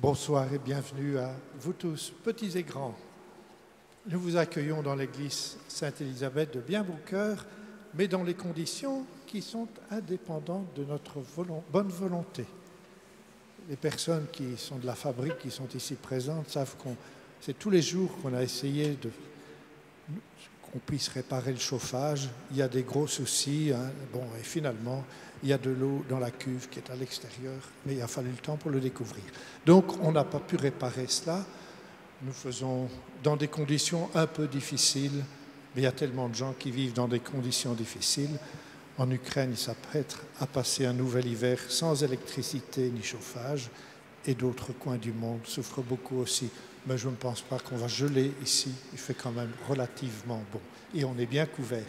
Bonsoir et bienvenue à vous tous, petits et grands. Nous vous accueillons dans l'église Sainte-Élisabeth de bien bon cœur, mais dans les conditions qui sont indépendantes de notre bonne volonté. Les personnes qui sont de la fabrique, qui sont ici présentes, savent que c'est tous les jours qu'on a essayé qu'on puisse réparer le chauffage. Il y a des gros soucis, hein. Bon, et finalement, il y a de l'eau dans la cuve qui est à l'extérieur, mais il a fallu le temps pour le découvrir. Donc, on n'a pas pu réparer cela. Nous faisons dans des conditions un peu difficiles, mais il y a tellement de gens qui vivent dans des conditions difficiles. En Ukraine, ils s'apprêtent à passer un nouvel hiver sans électricité ni chauffage, et d'autres coins du monde souffrent beaucoup aussi. Mais je ne pense pas qu'on va geler ici. Il fait quand même relativement bon, et on est bien couverts.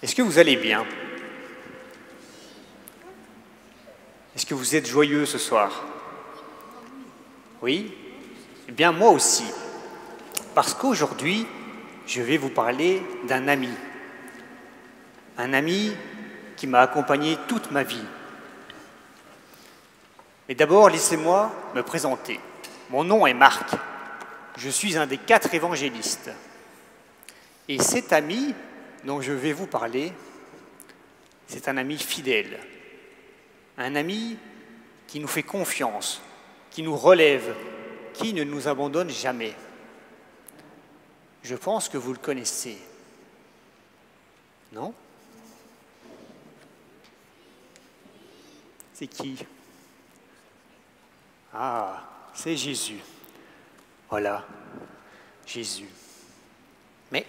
Est-ce que vous allez bien? Est-ce que vous êtes joyeux ce soir? Oui? Eh bien, moi aussi. Parce qu'aujourd'hui, je vais vous parler d'un ami. Un ami qui m'a accompagné toute ma vie. Mais d'abord, laissez-moi me présenter. Mon nom est Marc. Je suis un des 4 évangélistes. Et cet ami dont je vais vous parler, c'est un ami fidèle. Un ami qui nous fait confiance, qui nous relève, qui ne nous abandonne jamais. Je pense que vous le connaissez. Non? C'est qui? Ah, c'est Jésus. Voilà, Jésus. Mais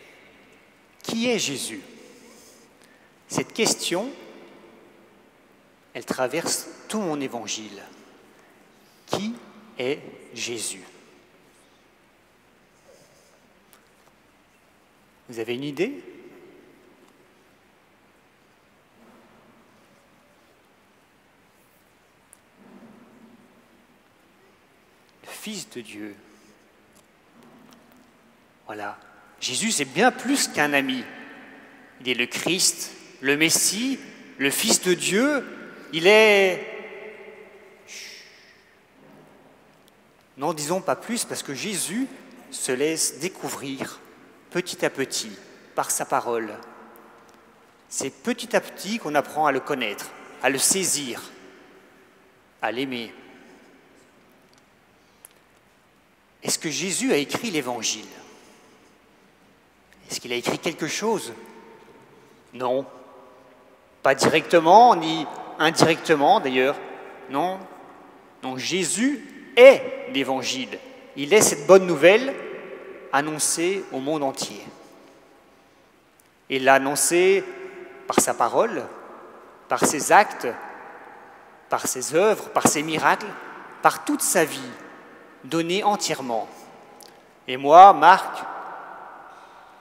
qui est Jésus? Cette question, elle traverse tout mon évangile. Qui est Jésus? Vous avez une idée? Le Fils de Dieu. Voilà. Jésus, c'est bien plus qu'un ami. Il est le Christ, le Messie, le Fils de Dieu. Il est... N'en disons pas plus parce que Jésus se laisse découvrir petit à petit par sa parole. C'est petit à petit qu'on apprend à le connaître, à le saisir, à l'aimer. Est-ce que Jésus a écrit l'Évangile? Est-ce qu'il a écrit quelque chose? Non. Pas directement, ni indirectement d'ailleurs. Non. Non, Jésus est l'Évangile. Il est cette bonne nouvelle annoncée au monde entier. Et l'a annoncée par sa parole, par ses actes, par ses œuvres, par ses miracles, par toute sa vie, donnée entièrement. Et moi, Marc,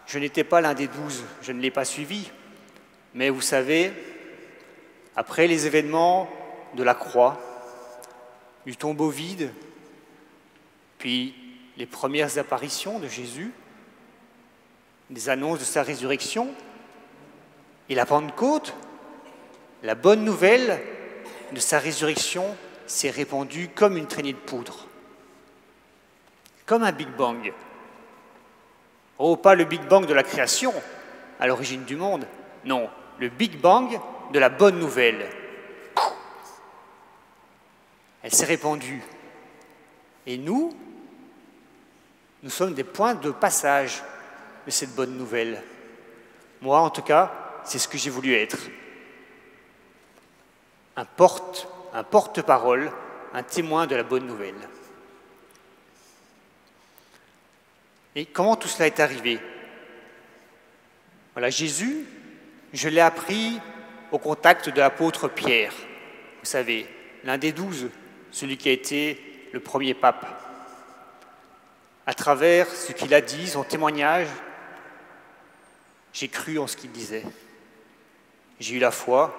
je n'étais pas l'un des 12, je ne l'ai pas suivi. Mais vous savez, après les événements de la croix, du tombeau vide, puis les premières apparitions de Jésus, des annonces de sa résurrection, et la Pentecôte, la bonne nouvelle de sa résurrection s'est répandue comme une traînée de poudre, comme un Big Bang. Oh, pas le Big Bang de la création, à l'origine du monde, non, le Big Bang de la bonne nouvelle. Elle s'est répandue. Et nous sommes des points de passage de cette bonne nouvelle. Moi, en tout cas, c'est ce que j'ai voulu être. Un porte-parole, un témoin de la bonne nouvelle. Et comment tout cela est arrivé? Voilà, Jésus, je l'ai appris au contact de l'apôtre Pierre. Vous savez, l'un des 12, celui qui a été le premier pape. À travers ce qu'il a dit, son témoignage, j'ai cru en ce qu'il disait. J'ai eu la foi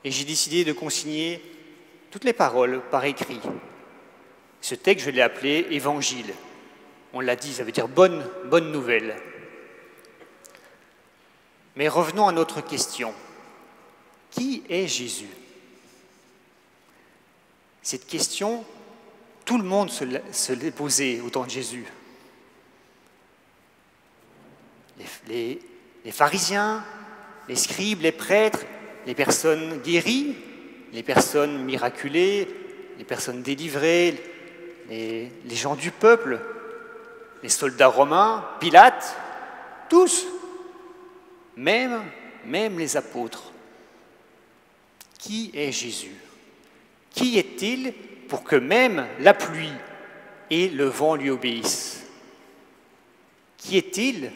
et j'ai décidé de consigner toutes les paroles par écrit. Ce texte, je l'ai appelé Évangile. On l'a dit, ça veut dire bonne nouvelle. Mais revenons à notre question. Qui est Jésus? Cette question, tout le monde se l'est posée au temps de Jésus. Les pharisiens, les scribes, les prêtres, les personnes guéries, les personnes miraculées, les personnes délivrées, les gens du peuple, les soldats romains, Pilate, tous, même les apôtres. Qui est Jésus? Qui est-il pour que même la pluie et le vent lui obéissent? Qui est-il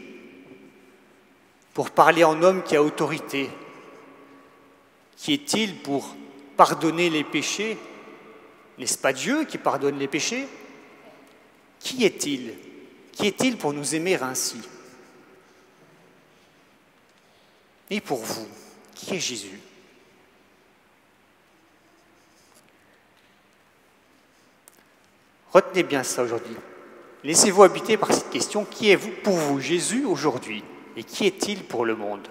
pour parler en homme qui a autorité? Qui est-il pour pardonner les péchés? N'est-ce pas Dieu qui pardonne les péchés? Qui est-il? Qui est-il pour nous aimer ainsi? Et pour vous, qui est Jésus? Retenez bien ça aujourd'hui. Laissez-vous habiter par cette question, qui est pour vous Jésus aujourd'hui et qui est-il pour le monde?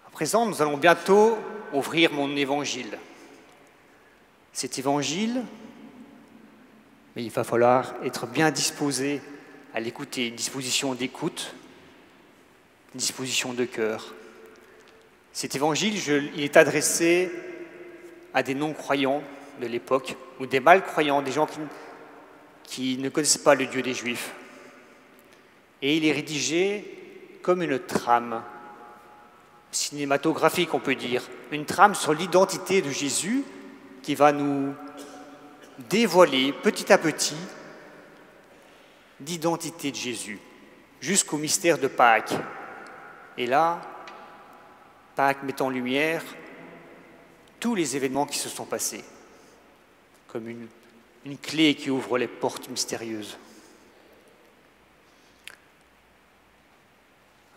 À présent, nous allons bientôt ouvrir mon évangile. Cet évangile, mais il va falloir être bien disposé à l'écouter, une disposition d'écoute, une disposition de cœur. Cet évangile, il est adressé à des non-croyants de l'époque, ou des mal-croyants, des gens qui ne connaissaient pas le Dieu des Juifs. Et il est rédigé comme une trame cinématographique, on peut dire, une trame sur l'identité de Jésus qui va nous dévoiler petit à petit l'identité de Jésus, jusqu'au mystère de Pâques. Et là, Pâques met en lumière tous les événements qui se sont passés, comme une clé qui ouvre les portes mystérieuses.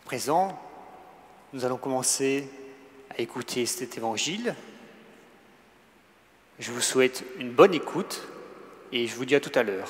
À présent, nous allons commencer à écouter cet évangile. Je vous souhaite une bonne écoute et je vous dis à tout à l'heure.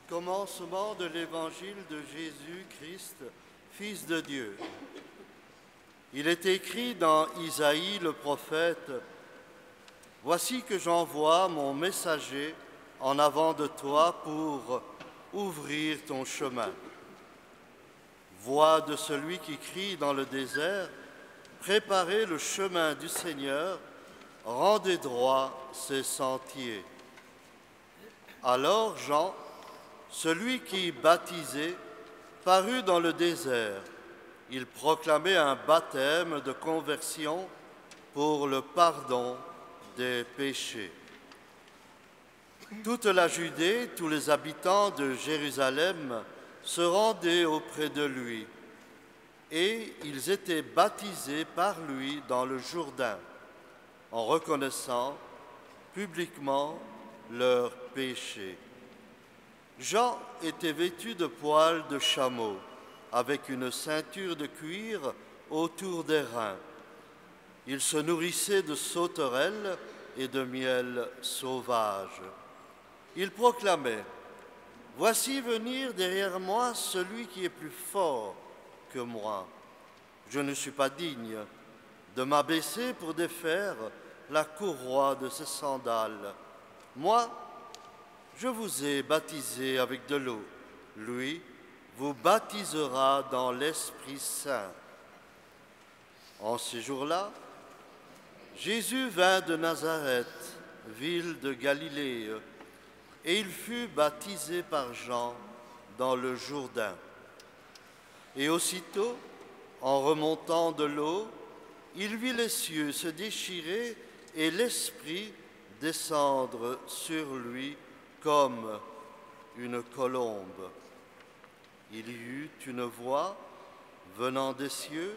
Commencement de l'évangile de Jésus-Christ, Fils de Dieu. Il est écrit dans Isaïe le prophète, « Voici que j'envoie mon messager en avant de toi pour ouvrir ton chemin. Voix de celui qui crie dans le désert, préparez le chemin du Seigneur, rendez droit ses sentiers. » Alors Jean, celui qui baptisait, parut dans le désert. Il proclamait un baptême de conversion pour le pardon des péchés. Toute la Judée, tous les habitants de Jérusalem se rendaient auprès de lui, et ils étaient baptisés par lui dans le Jourdain, en reconnaissant publiquement leurs péchés. Jean était vêtu de poils de chameau, avec une ceinture de cuir autour des reins. Il se nourrissait de sauterelles et de miel sauvage. Il proclamait: « Voici venir derrière moi celui qui est plus fort que moi. Je ne suis pas digne de m'abaisser pour défaire la courroie de ses sandales. Moi, je vous ai baptisé avec de l'eau. Lui vous baptisera dans l'Esprit Saint. » En ces jours-là, Jésus vint de Nazareth, ville de Galilée, et il fut baptisé par Jean dans le Jourdain. Et aussitôt, en remontant de l'eau, il vit les cieux se déchirer et l'Esprit descendre sur lui comme une colombe. Il y eut une voix venant des cieux: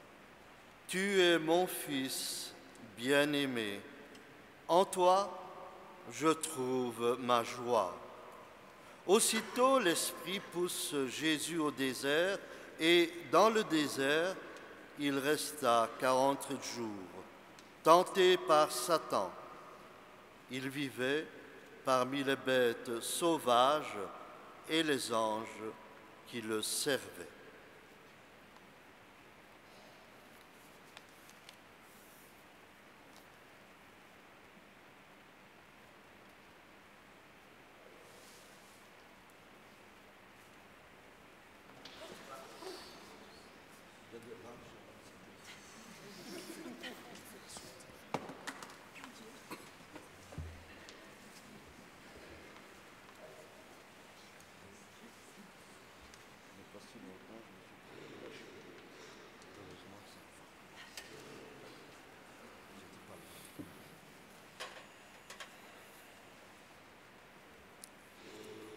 « Tu es mon Fils bien-aimé, en toi je trouve ma joie. » Aussitôt l'Esprit pousse Jésus au désert, et dans le désert, il resta 40 jours, tenté par Satan. Il vivait parmi les bêtes sauvages et les anges qui le servaient.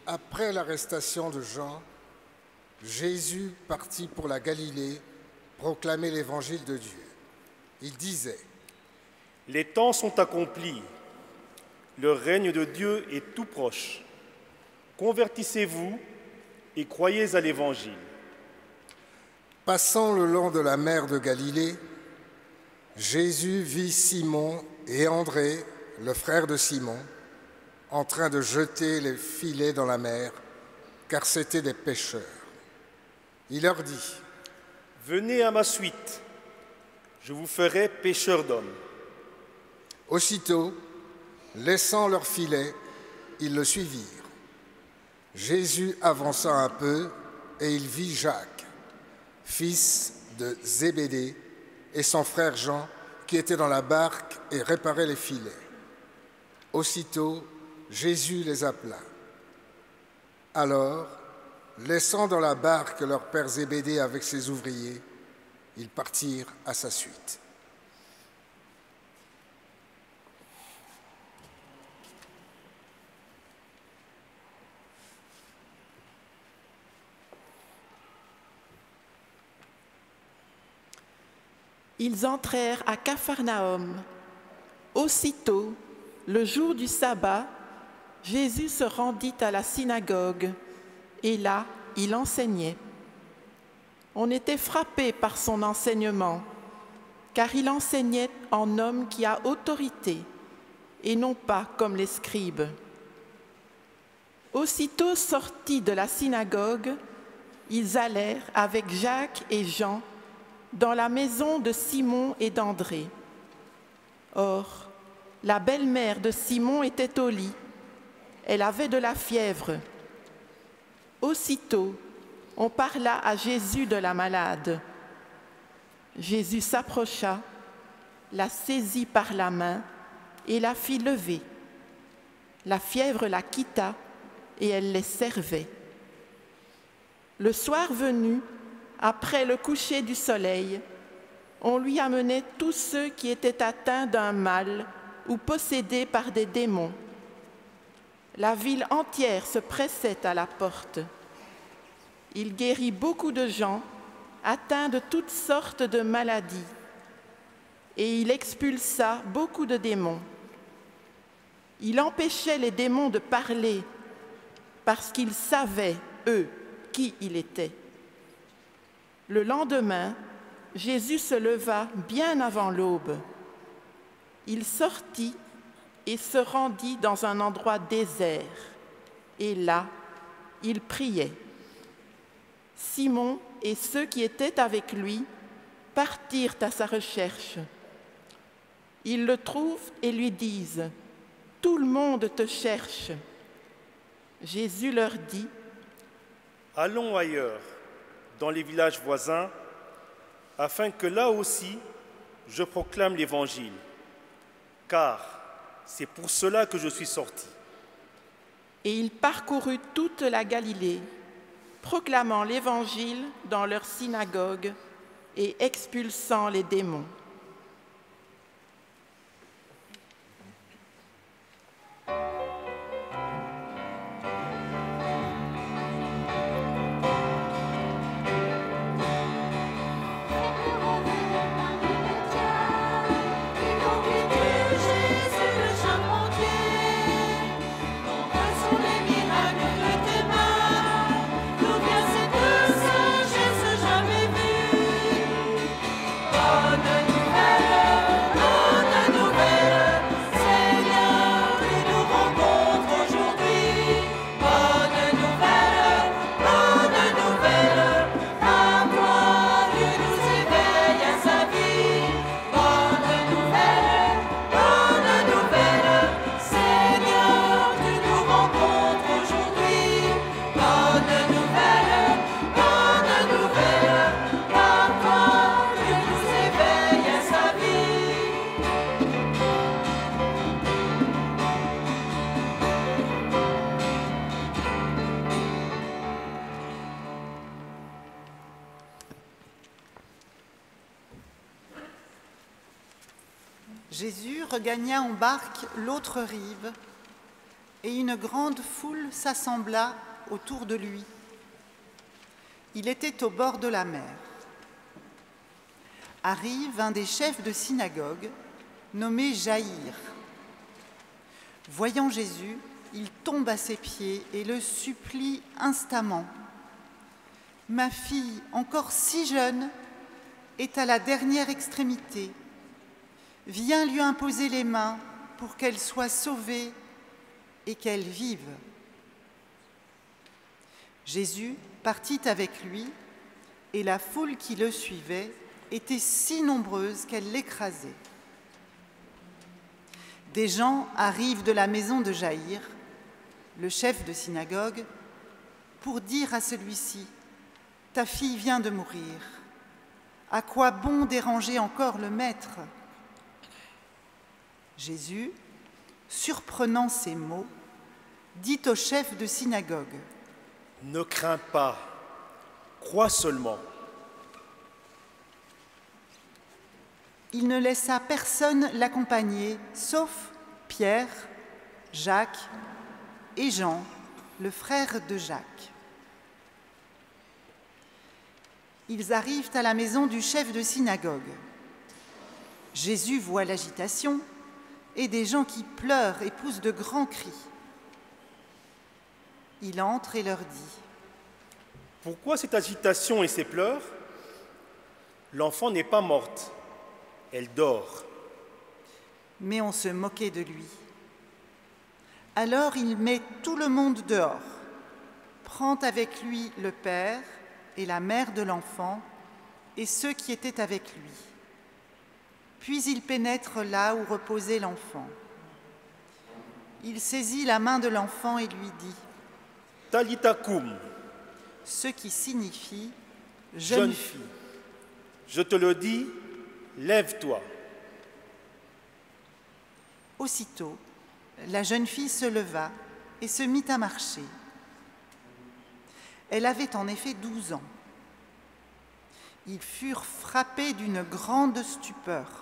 Après l'arrestation de Jean, Jésus partit pour la Galilée proclamer l'évangile de Dieu. Il disait: « Les temps sont accomplis, le règne de Dieu est tout proche. Convertissez-vous et croyez à l'évangile. » Passant le long de la mer de Galilée, Jésus vit Simon et André, le frère de Simon, en train de jeter les filets dans la mer, car c'étaient des pêcheurs. Il leur dit: « Venez à ma suite, je vous ferai pêcheurs d'hommes. » Aussitôt, laissant leurs filets, ils le suivirent. Jésus avança un peu et il vit Jacques, fils de Zébédée, et son frère Jean, qui étaient dans la barque et réparaient les filets. Aussitôt, Jésus les appela. Alors, laissant dans la barque leur père Zébédée avec ses ouvriers, ils partirent à sa suite. Ils entrèrent à Capharnaüm. Aussitôt, le jour du sabbat, Jésus se rendit à la synagogue, et là, il enseignait. On était frappé par son enseignement, car il enseignait en homme qui a autorité, et non pas comme les scribes. Aussitôt sortis de la synagogue, ils allèrent avec Jacques et Jean dans la maison de Simon et d'André. Or, la belle-mère de Simon était au lit. Elle avait de la fièvre. Aussitôt, on parla à Jésus de la malade. Jésus s'approcha, la saisit par la main et la fit lever. La fièvre la quitta et elle les servait. Le soir venu, après le coucher du soleil, on lui amenait tous ceux qui étaient atteints d'un mal ou possédés par des démons. La ville entière se pressait à la porte. Il guérit beaucoup de gens atteints de toutes sortes de maladies, et il expulsa beaucoup de démons. Il empêchait les démons de parler parce qu'ils savaient, eux, qui il était. Le lendemain, Jésus se leva bien avant l'aube. Il sortit et se rendit dans un endroit désert. Et là, il priait. Simon et ceux qui étaient avec lui partirent à sa recherche. Ils le trouvent et lui disent « Tout le monde te cherche ». Jésus leur dit « Allons ailleurs, dans les villages voisins, afin que là aussi je proclame l'Évangile, car c'est pour cela que je suis sorti. » Et il parcourut toute la Galilée, proclamant l'Évangile dans leurs synagogues et expulsant les démons. Jésus regagna en barque l'autre rive, et une grande foule s'assembla autour de lui. Il était au bord de la mer. Arrive un des chefs de synagogue, nommé Jaïr. Voyant Jésus, il tombe à ses pieds et le supplie instamment. « Ma fille, encore si jeune, est à la dernière extrémité. Viens lui imposer les mains pour qu'elle soit sauvée et qu'elle vive. » Jésus partit avec lui, et la foule qui le suivait était si nombreuse qu'elle l'écrasait. Des gens arrivent de la maison de Jaïr, le chef de synagogue, pour dire à celui-ci « Ta fille vient de mourir. À quoi bon déranger encore le maître ?» Jésus, surprenant ces mots, dit au chef de synagogue « Ne crains pas, crois seulement. » Il ne laissa personne l'accompagner, sauf Pierre, Jacques et Jean, le frère de Jacques. Ils arrivent à la maison du chef de synagogue. Jésus voit l'agitation et des gens qui pleurent et poussent de grands cris. Il entre et leur dit « Pourquoi cette agitation et ces pleurs? L'enfant n'est pas morte, elle dort. » Mais on se moquait de lui. Alors il met tout le monde dehors, prend avec lui le père et la mère de l'enfant et ceux qui étaient avec lui. Puis il pénètre là où reposait l'enfant. Il saisit la main de l'enfant et lui dit « Talitha koum », ce qui signifie « jeune fille, je te le dis, lève-toi. » Aussitôt, la jeune fille se leva et se mit à marcher. Elle avait en effet 12 ans. Ils furent frappés d'une grande stupeur.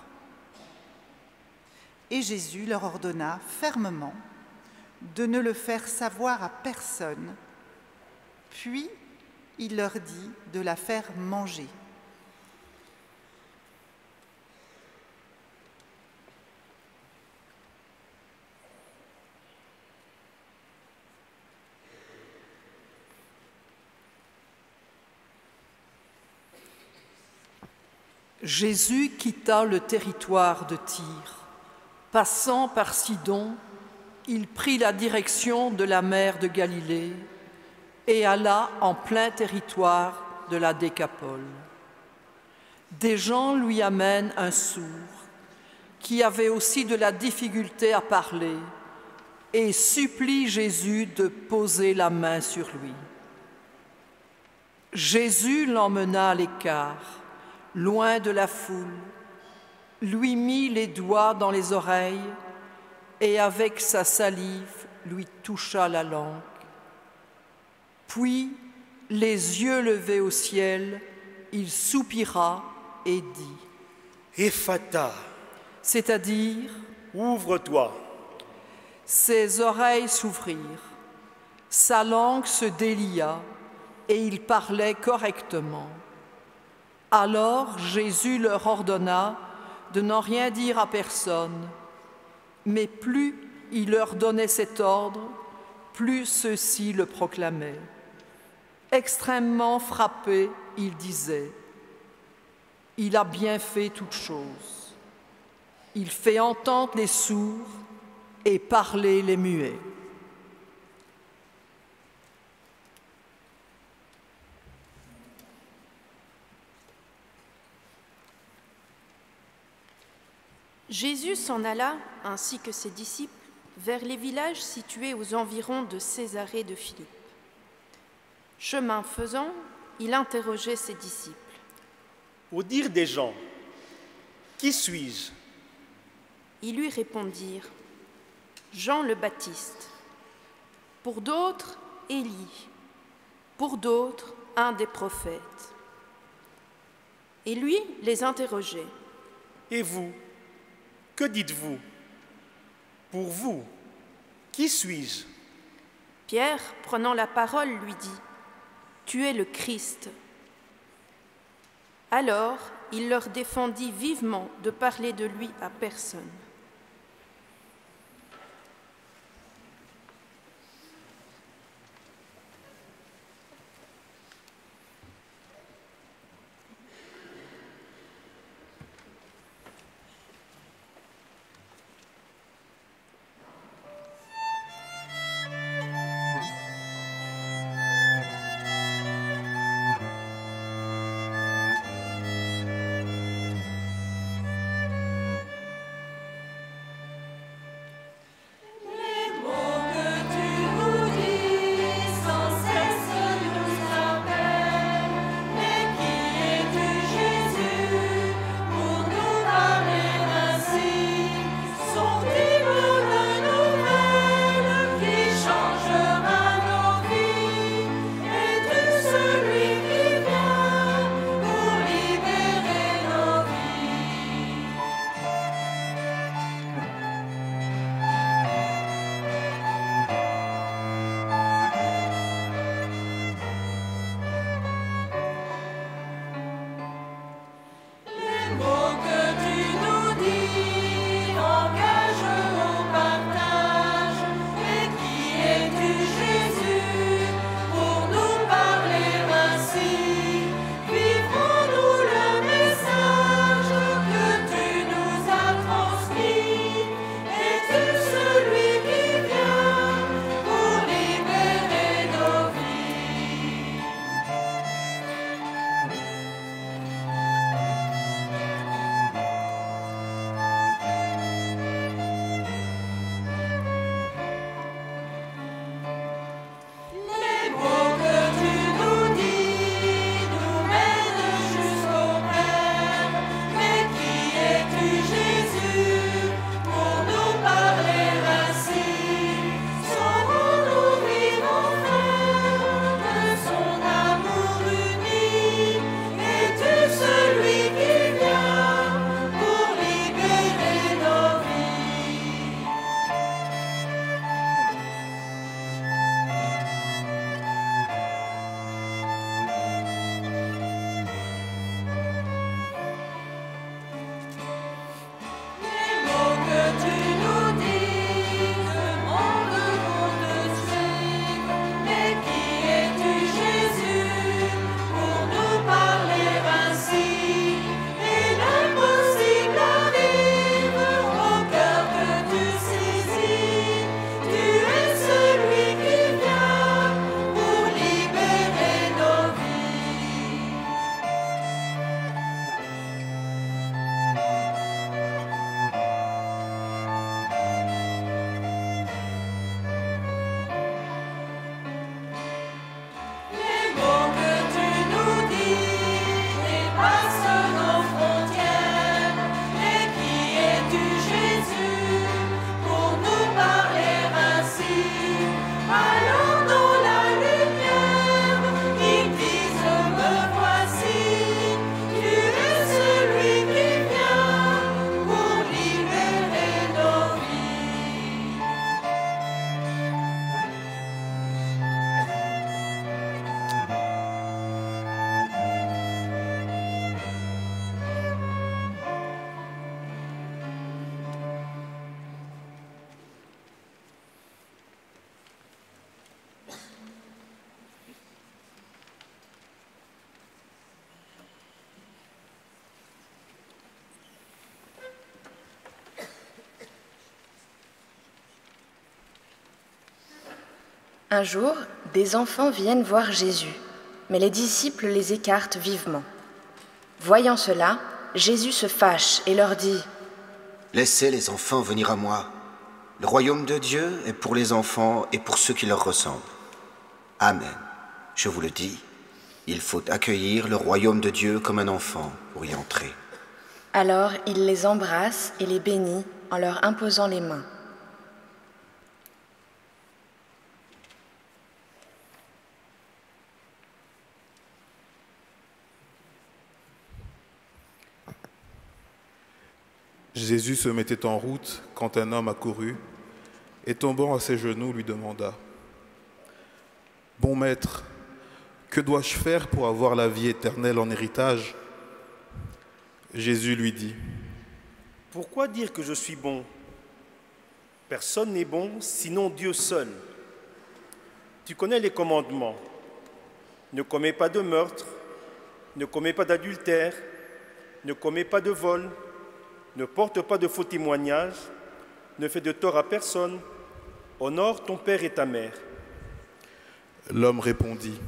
Et Jésus leur ordonna fermement de ne le faire savoir à personne, puis il leur dit de la faire manger. Jésus quitta le territoire de Tyr. Passant par Sidon, il prit la direction de la mer de Galilée et alla en plein territoire de la Décapole. Des gens lui amènent un sourd qui avait aussi de la difficulté à parler et supplie Jésus de poser la main sur lui. Jésus l'emmena à l'écart, loin de la foule, lui mit les doigts dans les oreilles et avec sa salive lui toucha la langue. Puis, les yeux levés au ciel, il soupira et dit « Ephata, c'est-à-dire, ouvre-toi. ses oreilles s'ouvrirent, sa langue se délia et il parlait correctement. Alors Jésus leur ordonna de n'en rien dire à personne, mais plus il leur donnait cet ordre, plus ceux-ci le proclamaient. Extrêmement frappé, il disait « Il a bien fait toutes choses. Il fait entendre les sourds et parler les muets. » Jésus s'en alla, ainsi que ses disciples, vers les villages situés aux environs de Césarée de Philippe. Chemin faisant, il interrogeait ses disciples. Au dire des gens, qui suis-je? Ils lui répondirent, Jean le Baptiste. Pour d'autres, Élie. Pour d'autres, un des prophètes. Et lui les interrogeait. Et vous, que dites-vous? Pour vous, qui suis-je? Pierre, prenant la parole, lui dit, Tu es le Christ. Alors, il leur défendit vivement de parler de lui à personne. Un jour, des enfants viennent voir Jésus, mais les disciples les écartent vivement. Voyant cela, Jésus se fâche et leur dit : « Laissez les enfants venir à moi. Le royaume de Dieu est pour les enfants et pour ceux qui leur ressemblent. Amen. Je vous le dis, il faut accueillir le royaume de Dieu comme un enfant pour y entrer. » Alors il les embrasse et les bénit en leur imposant les mains. Jésus se mettait en route quand un homme accourut et tombant à ses genoux lui demanda : « Bon maître, que dois-je faire pour avoir la vie éternelle en héritage ?» Jésus lui dit : « Pourquoi dire que je suis bon? Personne n'est bon, sinon Dieu seul. Tu connais les commandements. Ne commets pas de meurtre, ne commets pas d'adultère, ne commets pas de vol, ne porte pas de faux témoignages, ne fais de tort à personne, honore ton père et ta mère. » L'homme répondit :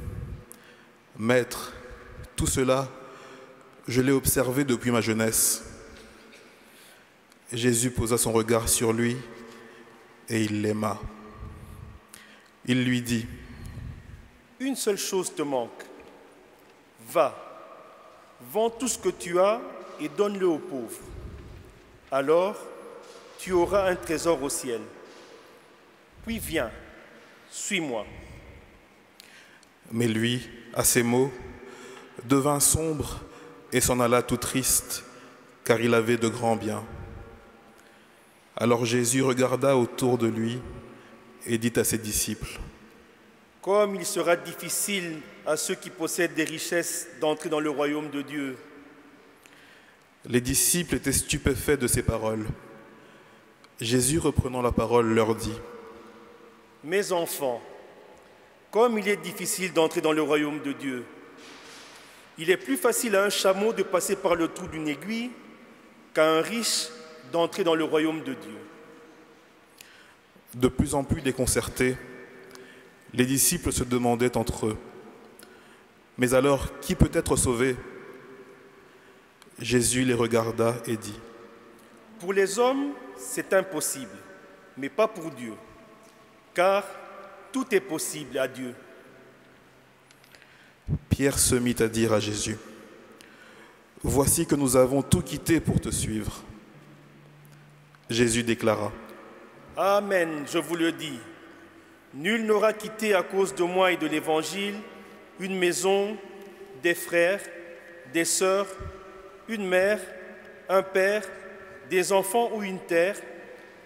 « Maître, tout cela, je l'ai observé depuis ma jeunesse. » Jésus posa son regard sur lui et il l'aima. Il lui dit : « Une seule chose te manque. Va, vends tout ce que tu as et donne-le aux pauvres. Alors, tu auras un trésor au ciel. Puis viens, suis-moi. » Mais lui, à ces mots, devint sombre et s'en alla tout triste, car il avait de grands biens. Alors Jésus regarda autour de lui et dit à ses disciples : « Comme il sera difficile à ceux qui possèdent des richesses d'entrer dans le royaume de Dieu. » Les disciples étaient stupéfaits de ces paroles. Jésus, reprenant la parole, leur dit : « Mes enfants, comme il est difficile d'entrer dans le royaume de Dieu, il est plus facile à un chameau de passer par le trou d'une aiguille qu'à un riche d'entrer dans le royaume de Dieu. » De plus en plus déconcertés, les disciples se demandaient entre eux : « Mais alors, qui peut être sauvé ?» Jésus les regarda et dit : « Pour les hommes, c'est impossible, mais pas pour Dieu, car tout est possible à Dieu. » Pierre se mit à dire à Jésus : « Voici que nous avons tout quitté pour te suivre. » Jésus déclara : « Amen, je vous le dis, nul n'aura quitté à cause de moi et de l'Évangile une maison, des frères, des sœurs, une mère, un père, des enfants ou une terre,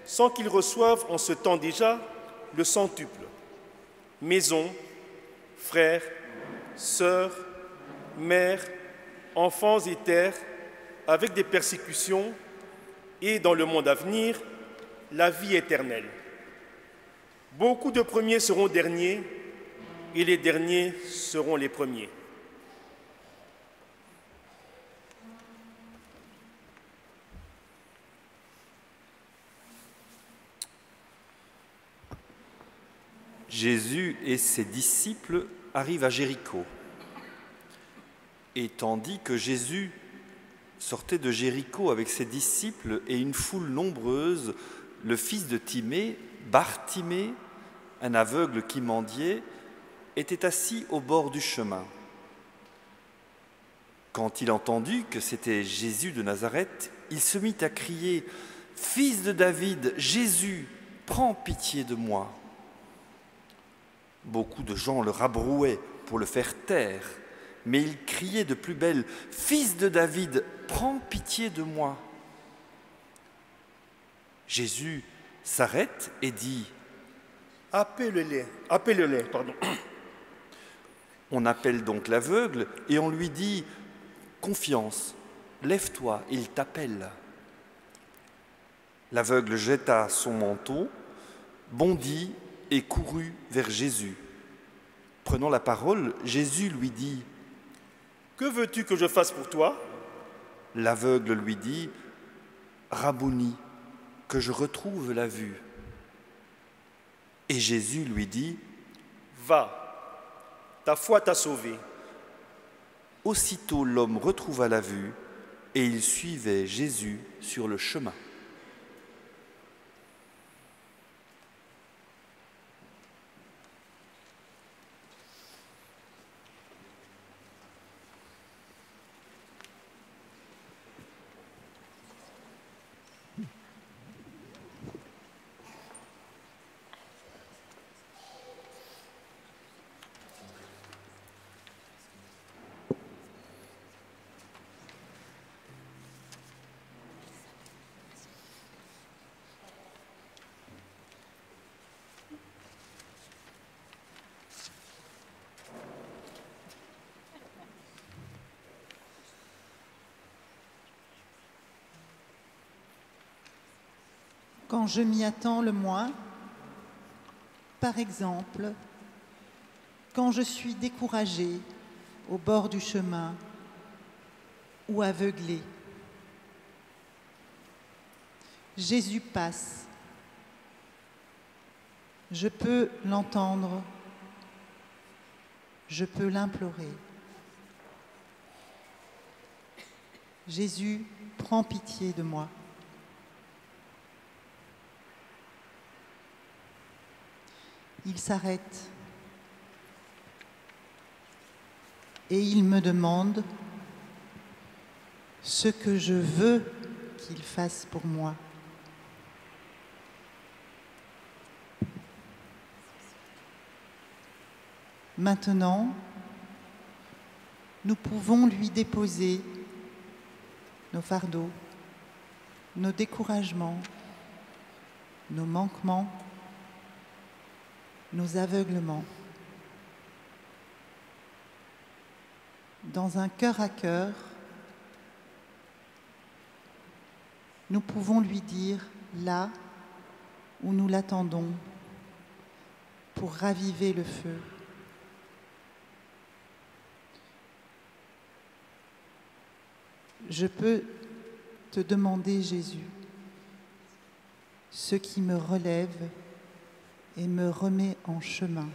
sans qu'ils reçoivent en ce temps déjà le centuple. Maison, frères, sœurs, mères, enfants et terres, avec des persécutions, et dans le monde à venir, la vie éternelle. Beaucoup de premiers seront derniers, et les derniers seront les premiers. » Jésus et ses disciples arrivent à Jéricho. Et tandis que Jésus sortait de Jéricho avec ses disciples et une foule nombreuse, le fils de Timée, Bartimée, un aveugle qui mendiait, était assis au bord du chemin. Quand il entendit que c'était Jésus de Nazareth, il se mit à crier : « Fils de David, Jésus, prends pitié de moi !» Beaucoup de gens le rabrouaient pour le faire taire, mais il criait de plus belle : « Fils de David, prends pitié de moi !» Jésus s'arrête et dit : « Appelez-les. » On appelle donc l'aveugle et on lui dit : « Confiance, lève-toi, il t'appelle. » L'aveugle jeta son manteau, bondit et courut vers Jésus. Prenant la parole, Jésus lui dit : « Que veux-tu que je fasse pour toi ?» L'aveugle lui dit : « Rabouni, que je retrouve la vue. » Et Jésus lui dit : « Va, ta foi t'a sauvé. Aussitôt l'homme retrouva la vue et il suivait Jésus sur le chemin. Quand je m'y attends le moins, par exemple, quand je suis découragée au bord du chemin ou aveuglée, Jésus passe. Je peux l'entendre, je peux l'implorer. Jésus, prends pitié de moi. Il s'arrête et il me demande ce que je veux qu'il fasse pour moi. Maintenant, nous pouvons lui déposer nos fardeaux, nos découragements, nos manquements, nos aveuglements. Dans un cœur à cœur, nous pouvons lui dire là où nous l'attendons pour raviver le feu. Je peux te demander, Jésus, ce qui me relève et me remet en chemin.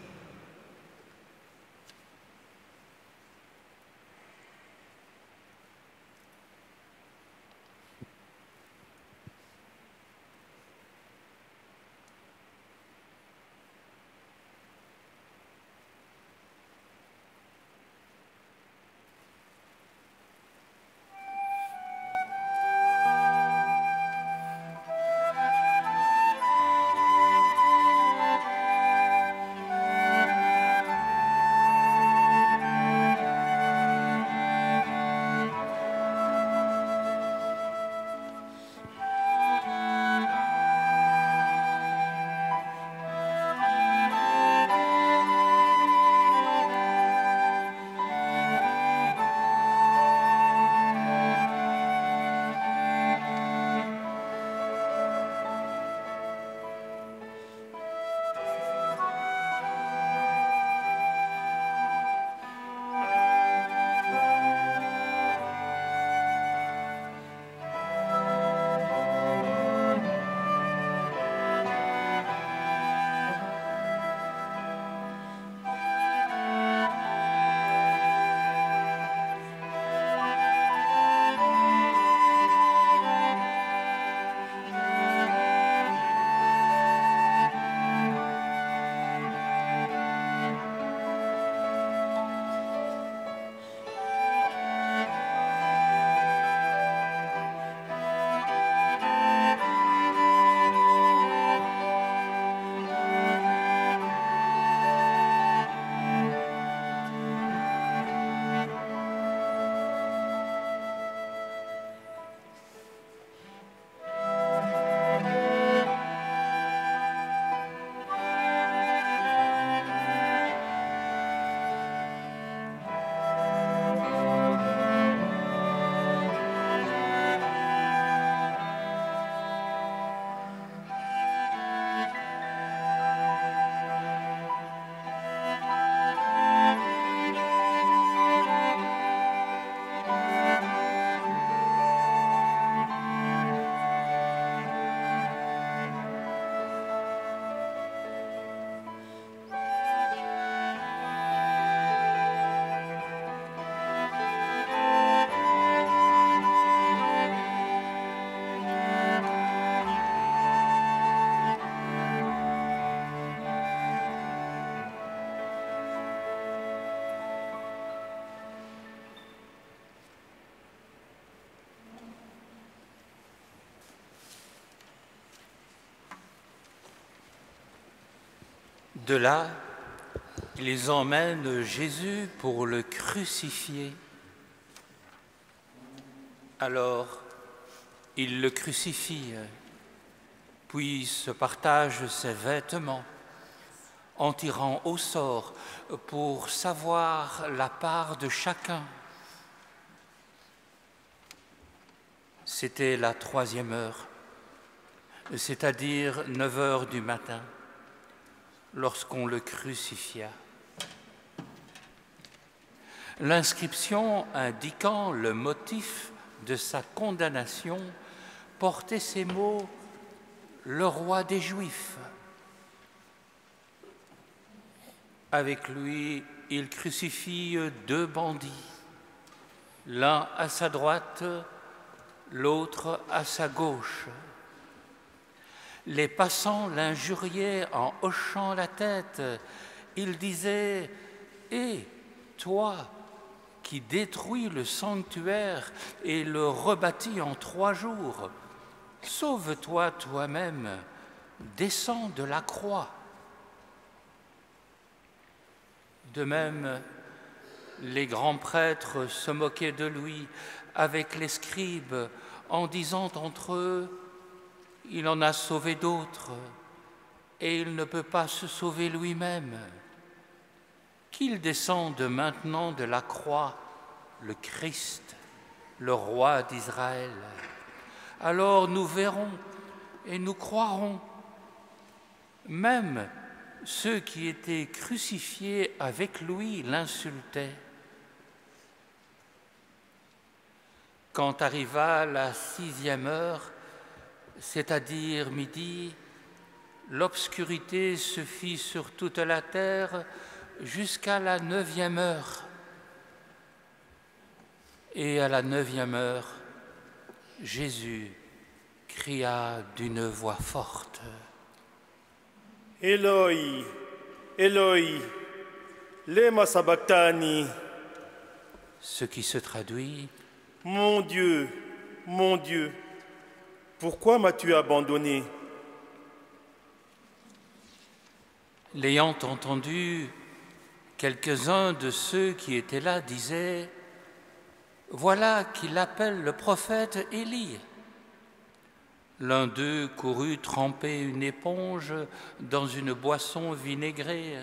De là, ils emmènent Jésus pour le crucifier. Alors, ils le crucifient, puis se partagent ses vêtements en tirant au sort pour savoir la part de chacun. C'était la 3e heure, c'est-à-dire 9 heures du matin, lorsqu'on le crucifia. L'inscription indiquant le motif de sa condamnation portait ces mots « Le roi des Juifs ». Avec lui, il crucifie 2 bandits, l'un à sa droite, l'autre à sa gauche. Les passants l'injuriaient en hochant la tête. Ils disaient « Hé, toi qui détruis le sanctuaire et le rebâtis en 3 jours, sauve-toi toi-même, descends de la croix. » De même, les grands prêtres se moquaient de lui avec les scribes en disant entre eux « Il en a sauvé d'autres et il ne peut pas se sauver lui-même. Qu'il descende maintenant de la croix, le Christ, le roi d'Israël. Alors nous verrons et nous croirons. » Même ceux qui étaient crucifiés avec lui l'insultaient. Quand arriva la 6e heure, c'est-à-dire midi, l'obscurité se fit sur toute la terre jusqu'à la 9e heure. Et à la 9e heure, Jésus cria d'une voix forte « Eloi, Eloi, lema sabachthani » ce qui se traduit « Mon Dieu, pourquoi m'as-tu abandonné » L'ayant entendu, quelques-uns de ceux qui étaient là disaient « Voilà qu'il appelle le prophète Élie ». L'un d'eux courut tremper une éponge dans une boisson vinaigrée.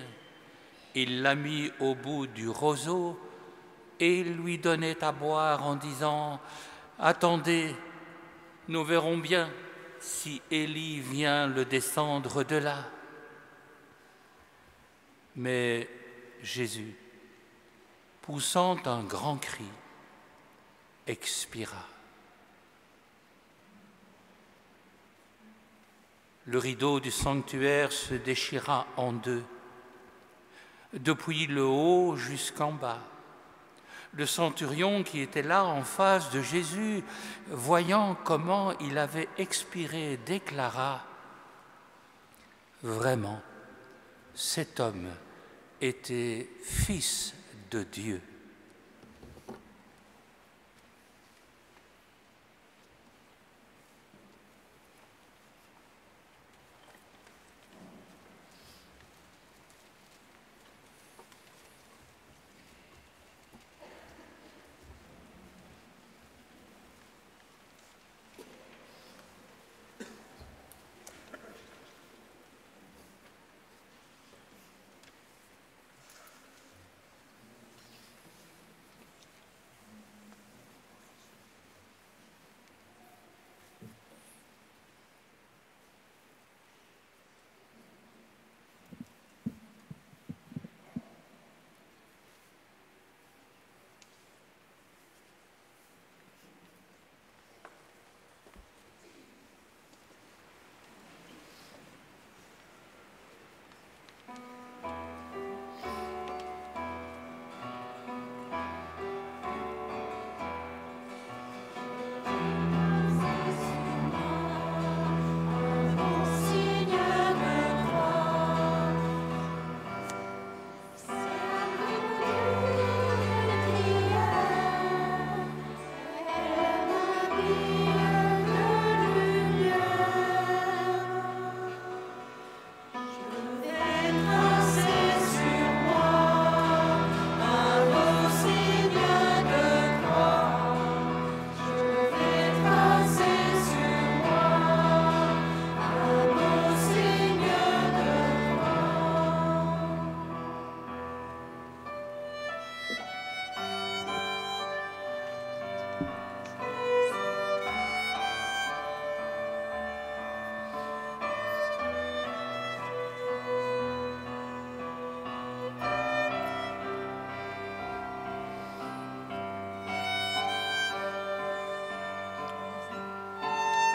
Il la mit au bout du roseau et il lui donnait à boire en disant « Attendez, nous verrons bien si Élie vient le descendre de là. » Mais Jésus, poussant un grand cri, expira. Le rideau du sanctuaire se déchira en 2, depuis le haut jusqu'en bas. Le centurion qui était là en face de Jésus, voyant comment il avait expiré, déclara « Vraiment, cet homme était fils de Dieu. »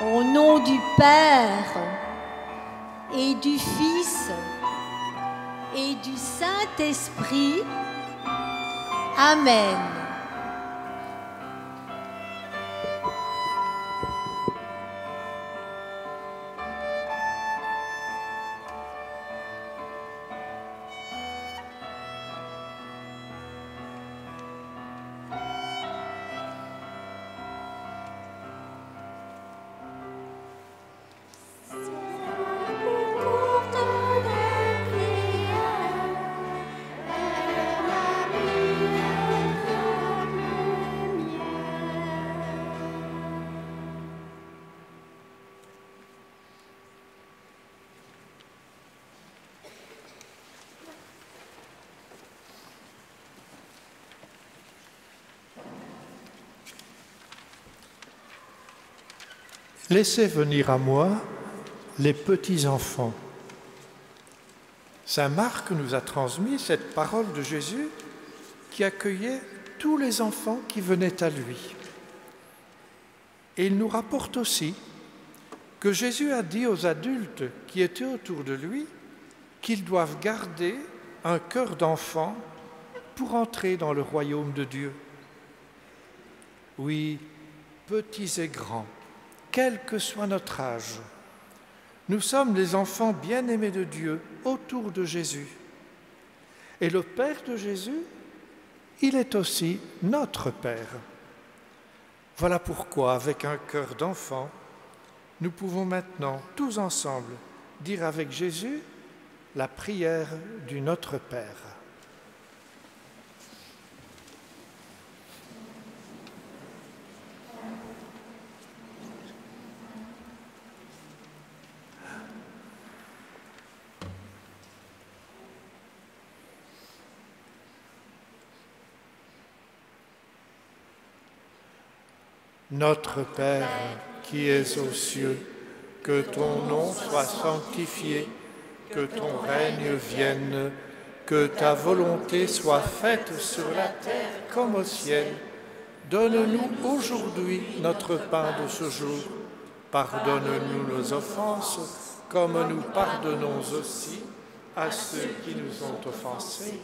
Au nom du Père et du Fils et du Saint-Esprit. Amen. Laissez venir à moi les petits-enfants. Saint Marc nous a transmis cette parole de Jésus qui accueillait tous les enfants qui venaient à lui. Et il nous rapporte aussi que Jésus a dit aux adultes qui étaient autour de lui qu'ils doivent garder un cœur d'enfant pour entrer dans le royaume de Dieu. Oui, petits et grands, quel que soit notre âge, nous sommes les enfants bien-aimés de Dieu autour de Jésus. Et le Père de Jésus, il est aussi notre Père. Voilà pourquoi, avec un cœur d'enfant, nous pouvons maintenant, tous ensemble, dire avec Jésus la prière du Notre Père. Notre Père, qui es aux cieux, que ton nom soit sanctifié, que ton règne vienne, que ta volonté soit faite sur la terre comme au ciel. Donne-nous aujourd'hui notre pain de ce jour. Pardonne-nous nos offenses, comme nous pardonnons aussi à ceux qui nous ont offensés.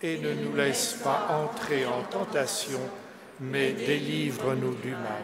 Et ne nous laisse pas entrer en tentation, mais délivre-nous du mal.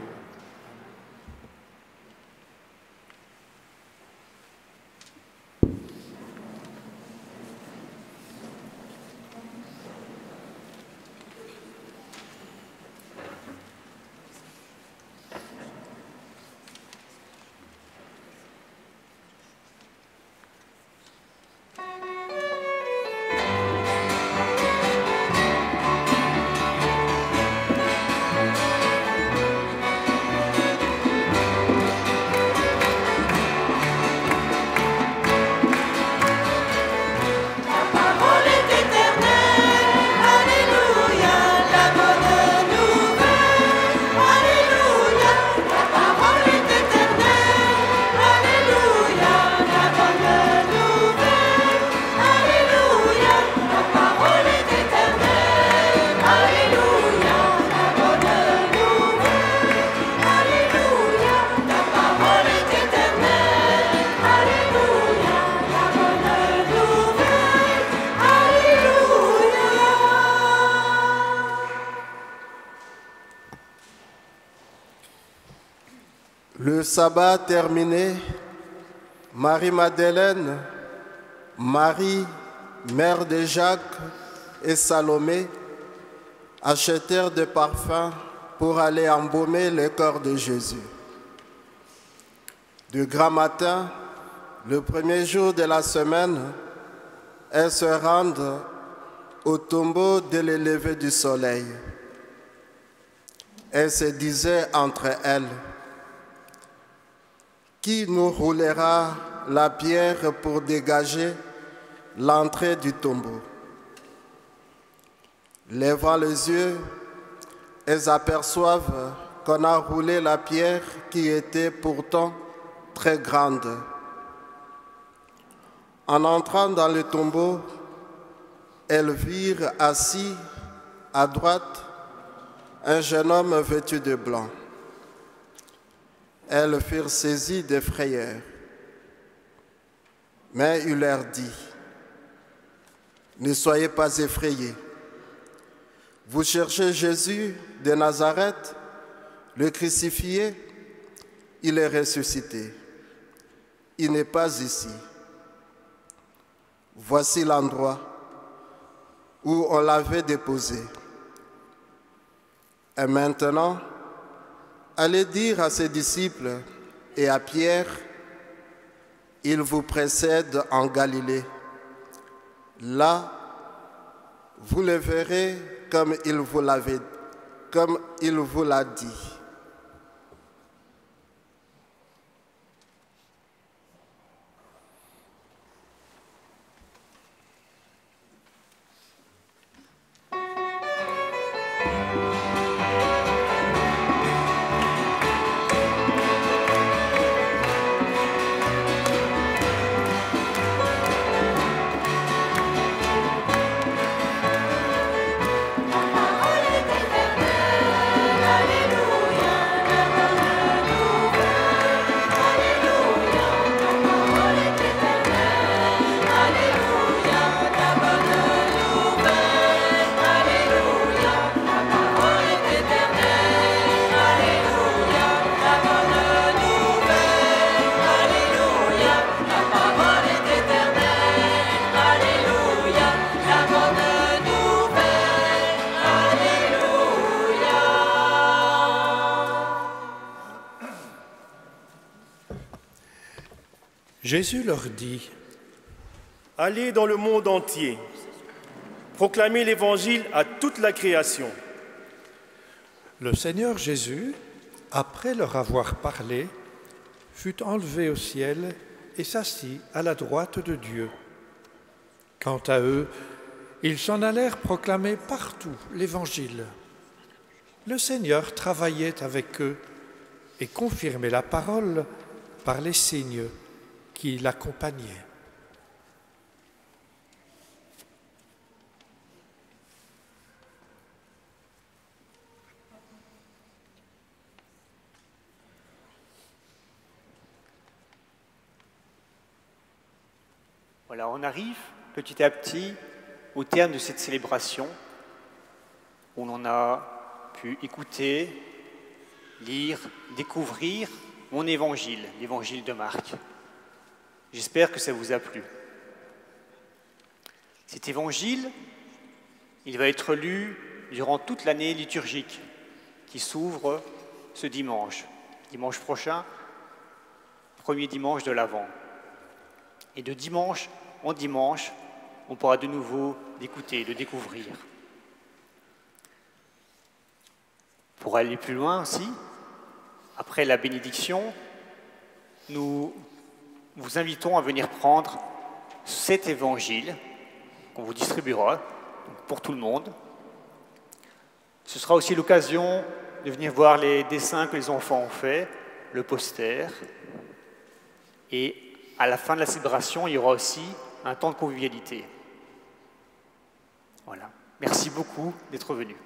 Le sabbat terminé, Marie-Madeleine, Marie, mère de Jacques et Salomé achetèrent des parfums pour aller embaumer le corps de Jésus. Du grand matin, le premier jour de la semaine, elles se rendent au tombeau dès le lever du soleil. Elles se disaient entre elles: qui nous roulera la pierre pour dégager l'entrée du tombeau? Levant les yeux, elles aperçoivent qu'on a roulé la pierre qui était pourtant très grande. En entrant dans le tombeau, elles virent assis à droite un jeune homme vêtu de blanc. elles furent saisies de frayeur. Mais il leur dit, « Ne soyez pas effrayés. Vous cherchez Jésus de Nazareth, le crucifié, il est ressuscité. Il n'est pas ici. Voici l'endroit où on l'avait déposé. Et maintenant, allez dire à ses disciples et à Pierre, il vous précède en Galilée. Là, vous le verrez comme il vous l'a dit. Jésus leur dit, « Allez dans le monde entier, proclamez l'Évangile à toute la création. » Le Seigneur Jésus, après leur avoir parlé, fut enlevé au ciel et s'assit à la droite de Dieu. Quant à eux, ils s'en allèrent proclamer partout l'Évangile. Le Seigneur travaillait avec eux et confirmait la parole par les signes qui l'accompagnaient. Voilà, on arrive petit à petit au terme de cette célébration où l'on a pu écouter, lire, découvrir mon évangile, l'évangile de Marc. J'espère que ça vous a plu. Cet évangile, il va être lu durant toute l'année liturgique qui s'ouvre ce dimanche prochain, premier dimanche de l'Avent. Et de dimanche en dimanche, on pourra de nouveau l'écouter, le découvrir. Pour aller plus loin aussi, après la bénédiction, nous vous invitons à venir prendre cet évangile qu'on vous distribuera pour tout le monde. Ce sera aussi l'occasion de venir voir les dessins que les enfants ont faits, le poster. Et à la fin de la célébration, il y aura aussi un temps de convivialité. Voilà. Merci beaucoup d'être venus.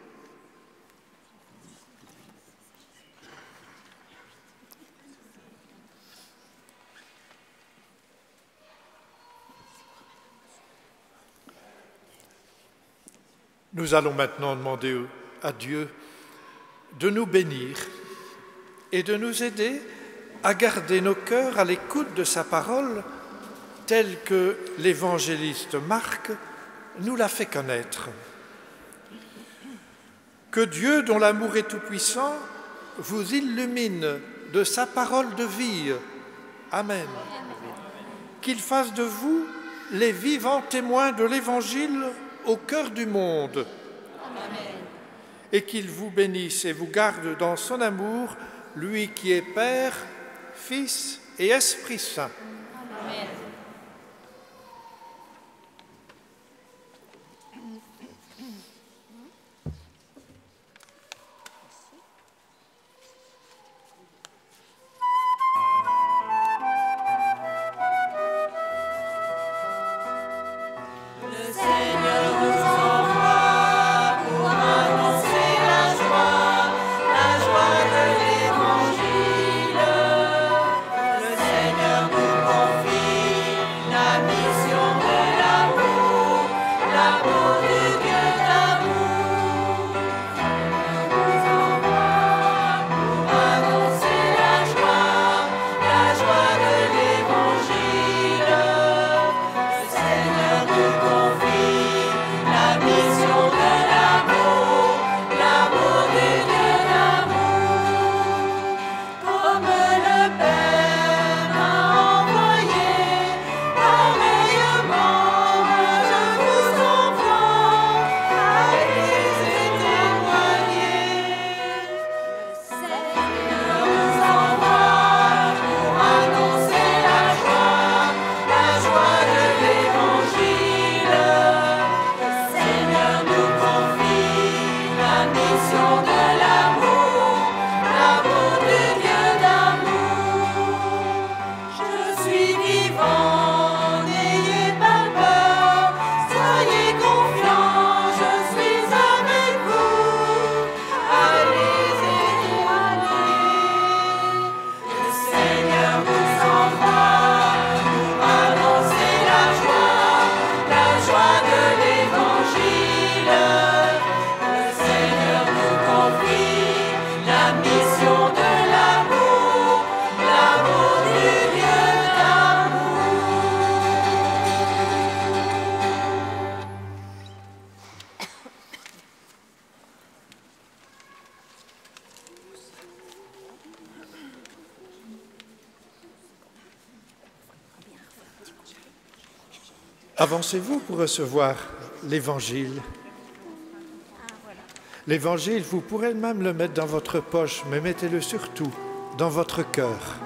Nous allons maintenant demander à Dieu de nous bénir et de nous aider à garder nos cœurs à l'écoute de sa parole telle que l'évangéliste Marc nous l'a fait connaître. Que Dieu, dont l'amour est tout-puissant, vous illumine de sa parole de vie. Amen. Qu'il fasse de vous les vivants témoins de l'Évangile au cœur du monde. Amen. Et qu'il vous bénisse et vous garde dans son amour, lui qui est Père, Fils et Esprit Saint. Amen. L'évangile. Avancez-vous pour recevoir l'Évangile. L'Évangile, vous pourrez même le mettre dans votre poche, mais mettez-le surtout dans votre cœur.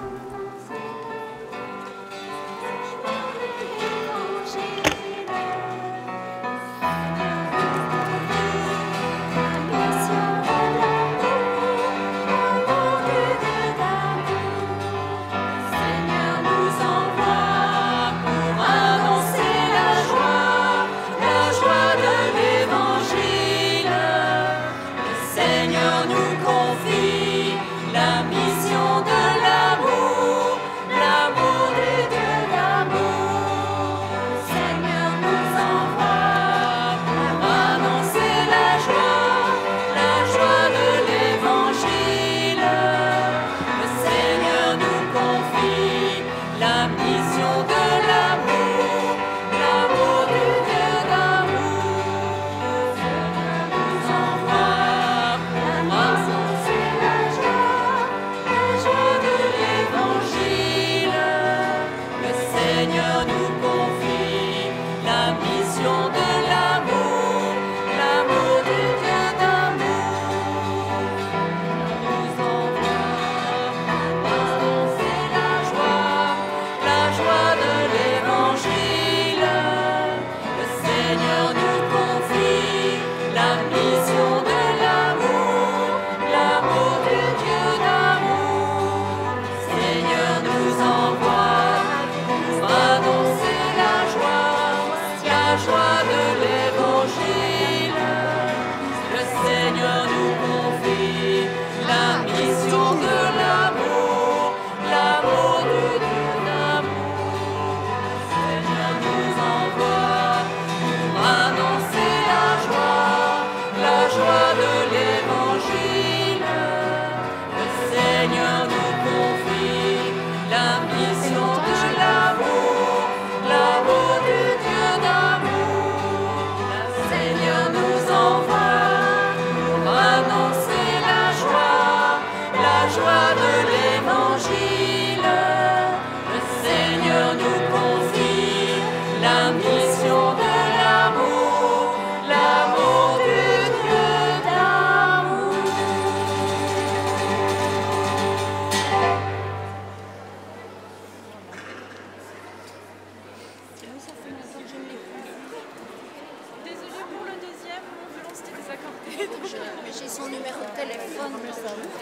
Désolée pour le deuxième, mon violon c'était désaccordé. J'ai son numéro de téléphone.